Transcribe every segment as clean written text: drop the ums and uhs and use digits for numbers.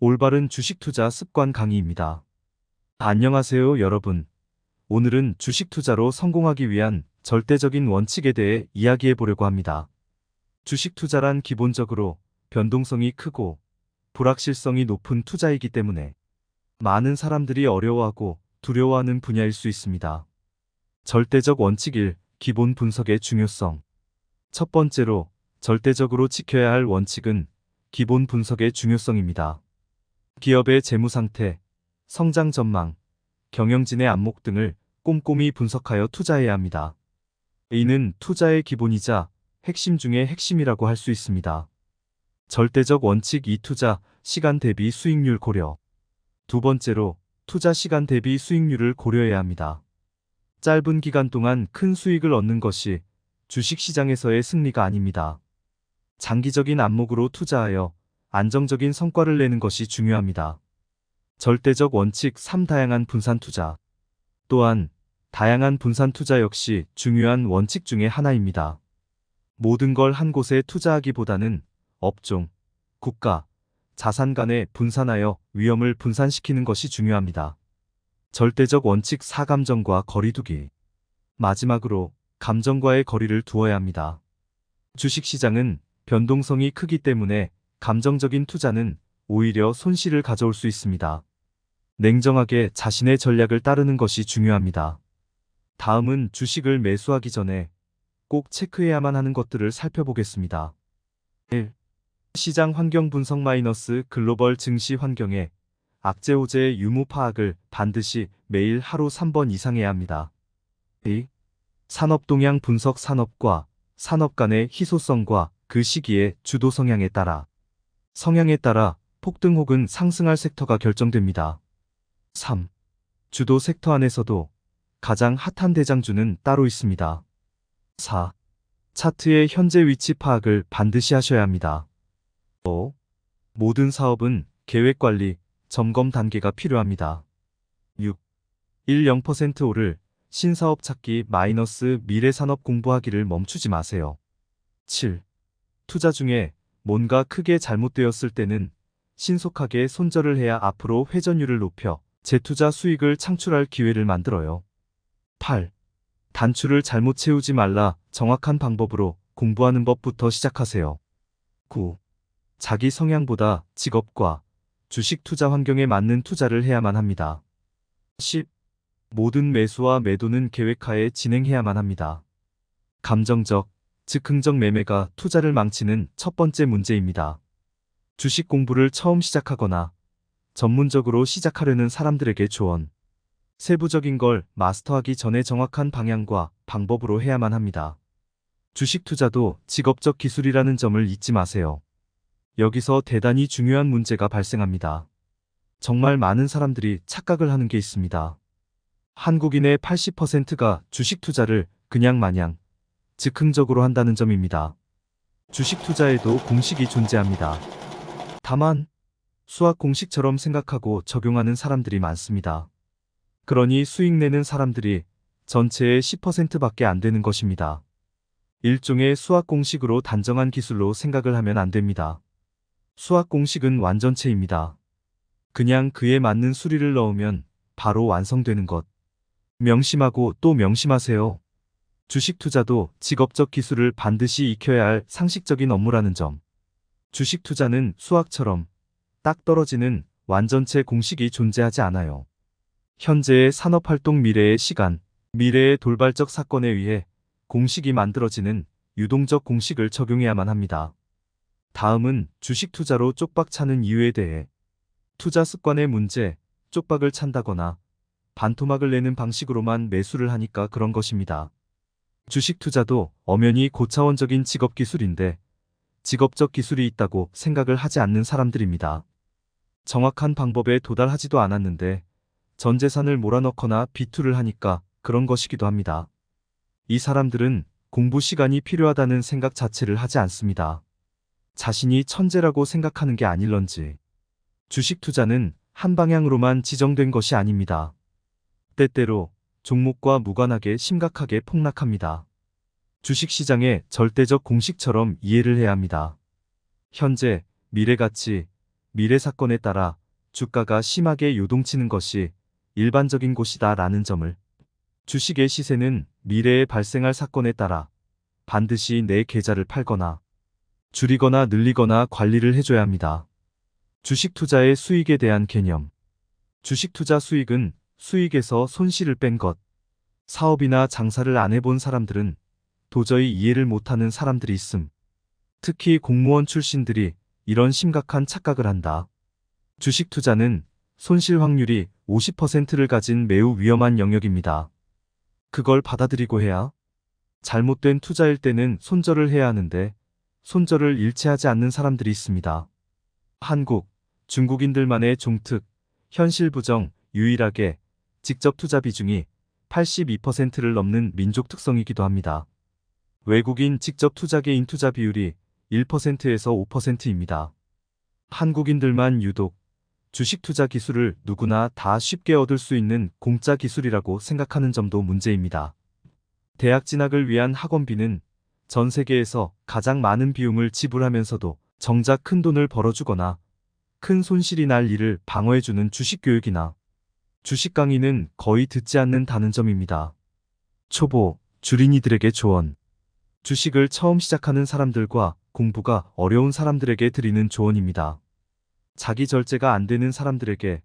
올바른 주식 투자 습관 강의입니다. 안녕하세요, 여러분. 오늘은 주식 투자로 성공하기 위한 절대적인 원칙에 대해 이야기해 보려고 합니다. 주식 투자란 기본적으로 변동성이 크고 불확실성이 높은 투자이기 때문에 많은 사람들이 어려워하고 두려워하는 분야일 수 있습니다. 절대적 원칙 1. 기본 분석의 중요성. 첫 번째로 절대적으로 지켜야 할 원칙은 기본 분석의 중요성입니다. 기업의 재무 상태, 성장 전망, 경영진의 안목 등을 꼼꼼히 분석하여 투자해야 합니다. 이는 투자의 기본이자 핵심 중의 핵심이라고 할 수 있습니다. 절대적 원칙 2. 투자 시간 대비 수익률 고려. 두 번째로 투자 시간 대비 수익률을 고려해야 합니다. 짧은 기간 동안 큰 수익을 얻는 것이 주식시장에서의 승리가 아닙니다. 장기적인 안목으로 투자하여 안정적인 성과를 내는 것이 중요합니다. 절대적 원칙 3. 다양한 분산 투자. 또한 다양한 분산 투자 역시 중요한 원칙 중의 하나입니다. 모든 걸 한 곳에 투자하기보다는 업종, 국가, 자산 간에 분산하여 위험을 분산시키는 것이 중요합니다. 절대적 원칙 4. 감정과 거리두기. 마지막으로 감정과의 거리를 두어야 합니다. 주식시장은 변동성이 크기 때문에 감정적인 투자는 오히려 손실을 가져올 수 있습니다. 냉정하게 자신의 전략을 따르는 것이 중요합니다. 다음은 주식을 매수하기 전에 꼭 체크해야만 하는 것들을 살펴보겠습니다. 1. 시장 환경 분석 글로벌 증시 환경의 악재 호재의 유무 파악을 반드시 매일 하루 3번 이상 해야 합니다. 2. 산업 동향 분석. 산업과 산업 간의 희소성과 그 시기의 주도 성향에 따라 폭등 혹은 상승할 섹터가 결정됩니다. 3. 주도 섹터 안에서도 가장 핫한 대장주는 따로 있습니다. 4. 차트의 현재 위치 파악을 반드시 하셔야 합니다. 5. 모든 사업은 계획관리, 점검 단계가 필요합니다. 6. 0% 오를 신사업 찾기 미래산업 공부하기를 멈추지 마세요. 7. 투자 중에 뭔가 크게 잘못되었을 때는 신속하게 손절을 해야 앞으로 회전율을 높여 재투자 수익을 창출할 기회를 만들어요. 8. 단추를 잘못 채우지 말라. 정확한 방법으로 공부하는 법부터 시작하세요. 9. 자기 성향보다 직업과 주식 투자 환경에 맞는 투자를 해야만 합니다. 10. 모든 매수와 매도는 계획하에 진행해야만 합니다. 감정적, 즉흥적 매매가 투자를 망치는 첫 번째 문제입니다. 주식 공부를 처음 시작하거나 전문적으로 시작하려는 사람들에게 조언. 세부적인 걸 마스터하기 전에 정확한 방향과 방법으로 해야만 합니다. 주식 투자도 직업적 기술이라는 점을 잊지 마세요. 여기서 대단히 중요한 문제가 발생합니다. 정말 많은 사람들이 착각을 하는 게 있습니다. 한국인의 80%가 주식 투자를 그냥 마냥 즉흥적으로 한다는 점입니다. 주식 투자에도 공식이 존재합니다. 다만 수학 공식처럼 생각하고 적용하는 사람들이 많습니다. 그러니 수익 내는 사람들이 전체의 10%밖에 안 되는 것입니다. 일종의 수학 공식으로 단정한 기술로 생각을 하면 안 됩니다. 수학 공식은 완전체입니다. 그냥 그에 맞는 수리를 넣으면 바로 완성되는 것. 명심하고 또 명심하세요. 주식 투자도 직업적 기술을 반드시 익혀야 할 상식적인 업무라는 점. 주식 투자는 수학처럼 딱 떨어지는 완전체 공식이 존재하지 않아요. 현재의 산업활동, 미래의 시간, 미래의 돌발적 사건에 의해 공식이 만들어지는 유동적 공식을 적용해야만 합니다. 다음은 주식 투자로 쪽박 차는 이유에 대해. 투자 습관의 문제. 쪽박을 찬다거나 반토막을 내는 방식으로만 매수를 하니까 그런 것입니다. 주식 투자도 엄연히 고차원적인 직업 기술인데 직업적 기술이 있다고 생각을 하지 않는 사람들입니다. 정확한 방법에 도달하지도 않았는데 전 재산을 몰아넣거나 비투를 하니까 그런 것이기도 합니다. 이 사람들은 공부 시간이 필요하다는 생각 자체를 하지 않습니다. 자신이 천재라고 생각하는 게 아닐런지. 주식 투자는 한 방향으로만 지정된 것이 아닙니다. 때때로 종목과 무관하게 심각하게 폭락합니다. 주식시장의 절대적 공식처럼 이해를 해야 합니다. 현재, 미래 가치, 미래 사건에 따라 주가가 심하게 요동치는 것이 일반적인 곳이다라는 점을, 주식의 시세는 미래에 발생할 사건에 따라 반드시 내 계좌를 팔거나 줄이거나 늘리거나 관리를 해줘야 합니다. 주식 투자의 수익에 대한 개념. 주식 투자 수익은 수익에서 손실을 뺀 것. 사업이나 장사를 안 해본 사람들은 도저히 이해를 못하는 사람들이 있음. 특히 공무원 출신들이 이런 심각한 착각을 한다. 주식 투자는 손실 확률이 50%를 가진 매우 위험한 영역입니다. 그걸 받아들이고 해야, 잘못된 투자일 때는 손절을 해야 하는데 손절을 일치하지 않는 사람들이 있습니다. 한국, 중국인들만의 종특, 현실 부정, 유일하게 직접 투자 비중이 82%를 넘는 민족 특성이기도 합니다. 외국인 직접 투자계인 투자 비율이 1%에서 5%입니다. 한국인들만 유독 주식 투자 기술을 누구나 다 쉽게 얻을 수 있는 공짜 기술이라고 생각하는 점도 문제입니다. 대학 진학을 위한 학원비는 전 세계에서 가장 많은 비용을 지불하면서도 정작 큰 돈을 벌어주거나 큰 손실이 날 일을 방어해주는 주식 교육이나 주식 강의는 거의 듣지 않는다는 점입니다. 초보, 주린이들에게 조언. 주식을 처음 시작하는 사람들과 공부가 어려운 사람들에게 드리는 조언입니다. 자기 절제가 안 되는 사람들에게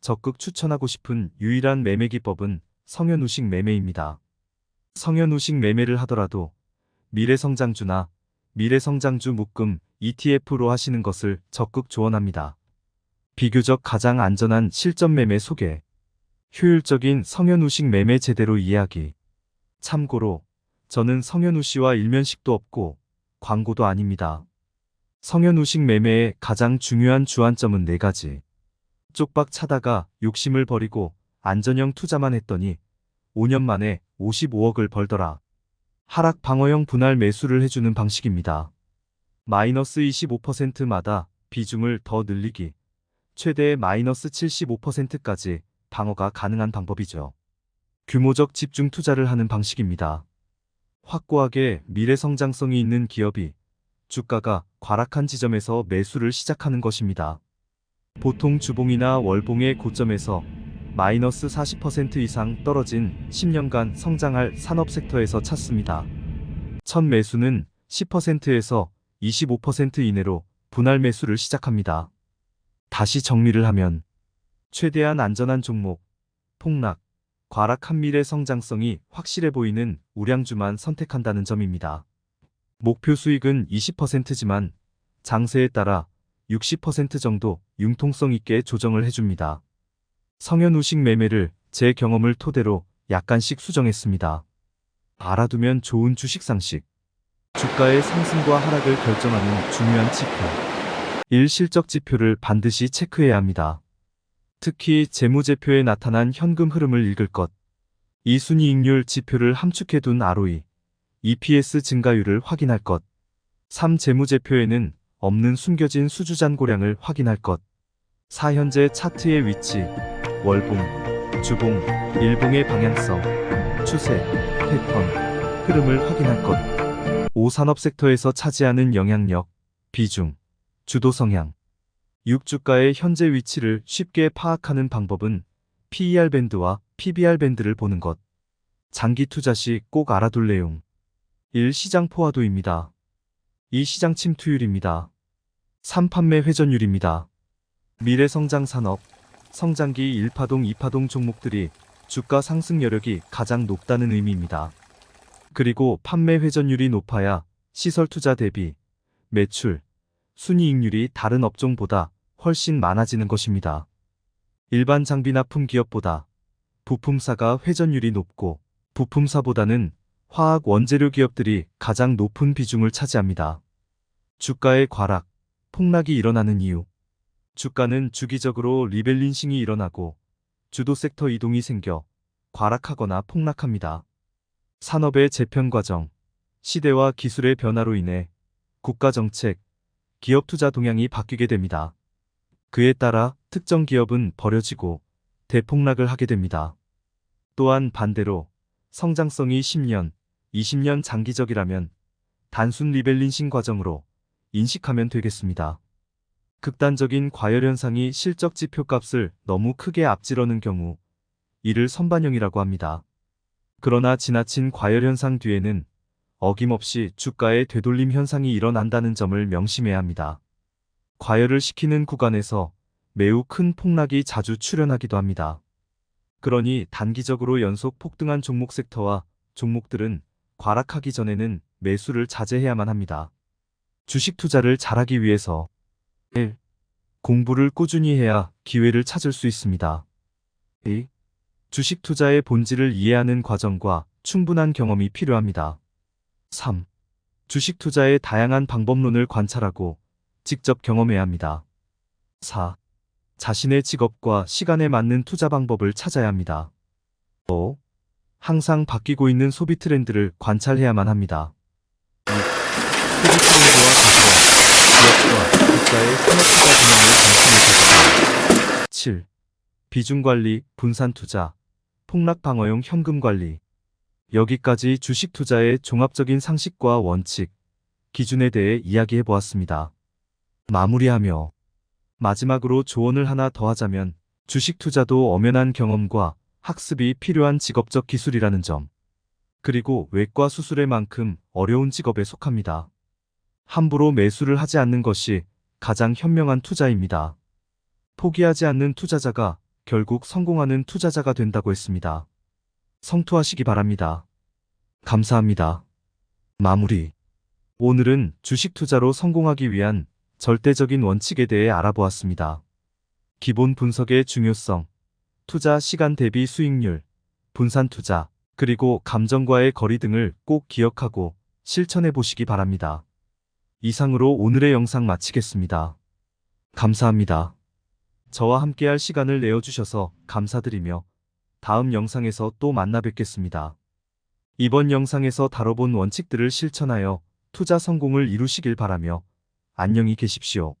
적극 추천하고 싶은 유일한 매매 기법은 성현우식 매매입니다. 성현우식 매매를 하더라도 미래성장주나 미래성장주 묶음 ETF로 하시는 것을 적극 조언합니다. 비교적 가장 안전한 실전 매매 소개. 효율적인 성현우식 매매 제대로 이해하기. 참고로 저는 성현우씨와 일면식도 없고 광고도 아닙니다. 성현우식 매매의 가장 중요한 주안점은 4가지. 쪽박 차다가 욕심을 버리고 안전형 투자만 했더니 5년 만에 55억을 벌더라. 하락 방어형 분할 매수를 해주는 방식입니다. 마이너스 25%마다 비중을 더 늘리기. 최대 마이너스 75%까지 방어가 가능한 방법이죠. 규모적 집중 투자를 하는 방식입니다. 확고하게 미래 성장성이 있는 기업이 주가가 과락한 지점에서 매수를 시작하는 것입니다. 보통 주봉이나 월봉의 고점에서 마이너스 40% 이상 떨어진 10년간 성장할 산업 섹터에서 찾습니다. 첫 매수는 10%에서 25% 이내로 분할 매수를 시작합니다. 다시 정리를 하면 최대한 안전한 종목, 폭락, 과락한 미래 성장성이 확실해 보이는 우량주만 선택한다는 점입니다. 목표 수익은 20%지만 장세에 따라 60% 정도 융통성 있게 조정을 해줍니다. 성현우식 매매를 제 경험을 토대로 약간씩 수정했습니다. 알아두면 좋은 주식 상식. 주가의 상승과 하락을 결정하는 중요한 지표. 1. 실적 지표를 반드시 체크해야 합니다. 특히 재무제표에 나타난 현금 흐름을 읽을 것. 2. 순이익률 지표를 함축해둔 ROE, EPS 증가율을 확인할 것. 3. 재무제표에는 없는 숨겨진 수주잔고량을 확인할 것. 4. 현재 차트의 위치, 월봉, 주봉, 일봉의 방향성, 추세, 패턴, 흐름을 확인할 것. 5. 산업 섹터에서 차지하는 영향력, 비중, 주도 성향. 6. 주가의 현재 위치를 쉽게 파악하는 방법은 PER 밴드와 PBR 밴드를 보는 것. 장기 투자 시 꼭 알아둘 내용. 1. 시장 포화도입니다. 2. 시장 침투율입니다. 3. 판매 회전율입니다. 미래성장 산업, 성장기 1파동, 2파동 종목들이 주가 상승 여력이 가장 높다는 의미입니다. 그리고 판매 회전율이 높아야 시설 투자 대비 매출, 순이익률이 다른 업종보다 훨씬 많아지는 것입니다. 일반 장비 납품 기업보다 부품사가 회전율이 높고 부품사보다는 화학 원재료 기업들이 가장 높은 비중을 차지합니다. 주가의 과락, 폭락이 일어나는 이유. 주가는 주기적으로 리밸런싱이 일어나고 주도 섹터 이동이 생겨 과락하거나 폭락합니다. 산업의 재편 과정, 시대와 기술의 변화로 인해 국가 정책, 기업 투자 동향이 바뀌게 됩니다. 그에 따라 특정 기업은 버려지고 대폭락을 하게 됩니다. 또한 반대로 성장성이 10년, 20년 장기적이라면 단순 리밸런싱 과정으로 인식하면 되겠습니다. 극단적인 과열 현상이 실적 지표값을 너무 크게 앞지르는 경우 이를 선반영이라고 합니다. 그러나 지나친 과열 현상 뒤에는 어김없이 주가의 되돌림 현상이 일어난다는 점을 명심해야 합니다. 과열을 시키는 구간에서 매우 큰 폭락이 자주 출현하기도 합니다. 그러니 단기적으로 연속 폭등한 종목 섹터와 종목들은 과락하기 전에는 매수를 자제해야만 합니다. 주식 투자를 잘하기 위해서 1. 공부를 꾸준히 해야 기회를 찾을 수 있습니다. 2. 주식 투자의 본질을 이해하는 과정과 충분한 경험이 필요합니다. 3. 주식 투자의 다양한 방법론을 관찰하고 직접 경험해야 합니다. 4. 자신의 직업과 시간에 맞는 투자 방법을 찾아야 합니다. 5. 항상 바뀌고 있는 소비 트렌드를 관찰해야만 합니다. 6. 소비 트렌드와 기업, 기업과 국가의 산업 투자 경험을 점검해주세요. 7. 비중 관리, 분산 투자, 폭락 방어용 현금 관리. 여기까지 주식 투자의 종합적인 상식과 원칙, 기준에 대해 이야기해 보았습니다. 마무리하며 마지막으로 조언을 하나 더 하자면 주식 투자도 엄연한 경험과 학습이 필요한 직업적 기술이라는 점. 그리고 외과 수술의 만큼 어려운 직업에 속합니다. 함부로 매수를 하지 않는 것이 가장 현명한 투자입니다. 포기하지 않는 투자자가 결국 성공하는 투자자가 된다고 했습니다. 성투하시기 바랍니다. 감사합니다. 마무리. 오늘은 주식 투자로 성공하기 위한 절대적인 원칙에 대해 알아보았습니다. 기본 분석의 중요성, 투자 시간 대비 수익률, 분산 투자, 그리고 감정과의 거리 등을 꼭 기억하고 실천해 보시기 바랍니다. 이상으로 오늘의 영상 마치겠습니다. 감사합니다. 저와 함께할 시간을 내어주셔서 감사드리며 다음 영상에서 또 만나 뵙겠습니다. 이번 영상에서 다뤄본 원칙들을 실천하여 투자 성공을 이루시길 바라며 안녕히 계십시오.